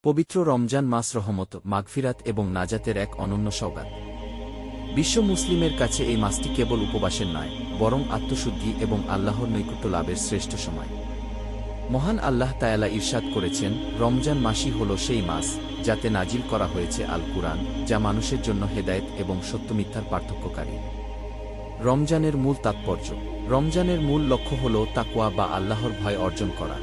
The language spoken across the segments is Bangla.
পবিত্র রমজান মাস রহমত, মাগফিরাত এবং নাজাতের এক অনন্য সওগাত। বিশ্ব মুসলিমের কাছে এই মাসটি কেবল উপবাসের নয়, বরং আত্মশুদ্ধি এবং আল্লাহর নৈকট্য লাভের শ্রেষ্ঠ সময়। মহান আল্লাহ তায়ালা ইরশাদ করেছেন, রমজান মাসই হল সেই মাস যাতে নাজিল করা হয়েছে আল কুরআন, যা মানুষের জন্য হেদায়েত এবং সত্যমিথ্যার পার্থক্যকারী। রমজানের মূল তাৎপর্য। রমজানের মূল লক্ষ্য হল তাকওয়া বা আল্লাহর ভয় অর্জন করা।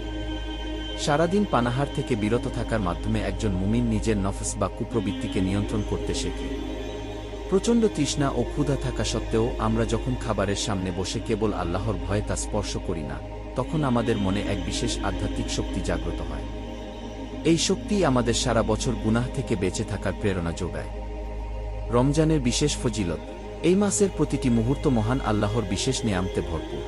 সারাদিন পানাহার থেকে বিরত থাকার মাধ্যমে একজন মুমিন নিজের নফস বা কুপ্রবৃত্তিকে নিয়ন্ত্রণ করতে শেখে। প্রচণ্ড তৃষ্ণা ও ক্ষুধা থাকা সত্ত্বেও আমরা যখন খাবারের সামনে বসে কেবল আল্লাহর ভয়ে তা স্পর্শ করি না, তখন আমাদের মনে এক বিশেষ আধ্যাত্মিক শক্তি জাগ্রত হয়। এই শক্তি আমাদের সারা বছর গুনাহ থেকে বেঁচে থাকার প্রেরণা যোগায়। রমজানের বিশেষ ফজিলত। এই মাসের প্রতিটি মুহূর্ত মহান আল্লাহর বিশেষ নেয়ামতে ভরপুর।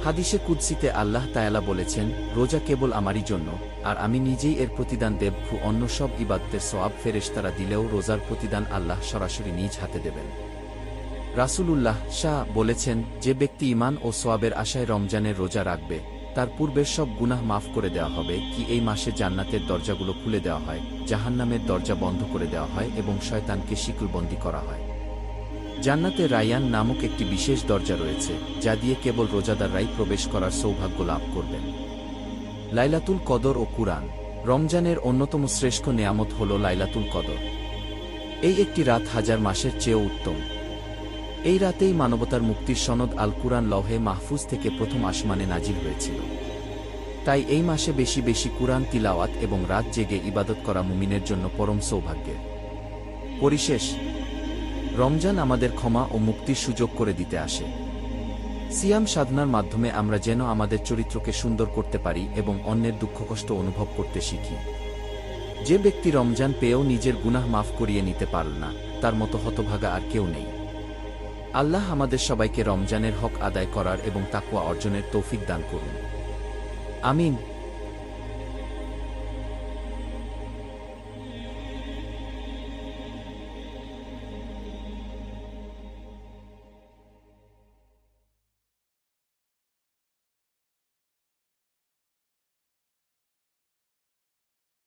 হাদিসে কুদসিতে আল্লাহ তায়ালা বলেছেন, রোজা কেবল আমারই জন্য, আর আমি নিজেই এর প্রতিদান দেব। অন্য সব ইবাদতের সওয়াব ফেরেশতারা দিলেও রোজার প্রতিদান আল্লাহ সরাসরি নিজ হাতে দেবেন। রাসূলুল্লাহ শাহ বলেছেন, যে ব্যক্তি ঈমান ও সওয়াবের আশায় রমজানের রোজা রাখবে, তার পূর্বের সব গুনাহ মাফ করে দেওয়া হবে। এই মাসে জান্নাতের দরজাগুলো খুলে দেওয়া হয়, জাহান্নামের দরজা বন্ধ করে দেওয়া হয় এবং শয়তানকে শিকলবন্দী করা হয়। জান্নাতে রায়্যান নামক একটি বিশেষ দরজা রয়েছে, যা দিয়ে কেবল রোজাদাররাই প্রবেশ করার সৌভাগ্য লাভ করবেন। লাইলাতুল কদর ও কুরআন। রমজানের অন্যতম শ্রেষ্ঠ নেয়ামত হল লাইলাতুল কদর। এই একটি রাত হাজার মাসের চেয়েও উত্তম। এই রাতেই মানবতার মুক্তির সনদ আল কুরআন লৌহে মাহফুজ থেকে প্রথম আসমানে নাজিল হয়েছিল। তাই এই মাসে বেশি বেশি কুরআন তিলাওয়াত এবং রাত জেগে ইবাদত করা মুমিনের জন্য পরম সৌভাগ্যের। পরিশেষ, রমজান আমাদের ক্ষমা ও মুক্তির সুযোগ করে দিতে আসে। সিয়াম সাধনার মাধ্যমে আমরা যেন আমাদের চরিত্রকে সুন্দর করতে পারি এবং অন্যের দুঃখকষ্ট অনুভব করতে শিখি। যে ব্যক্তি রমজান পেয়েও নিজের গুনাহ মাফ করিয়ে নিতে পারল না, তার মতো হতভাগা আর কেউ নেই। আল্লাহ আমাদের সবাইকে রমজানের হক আদায় করার এবং তাকওয়া অর্জনের তৌফিক দান করুন। আমিন।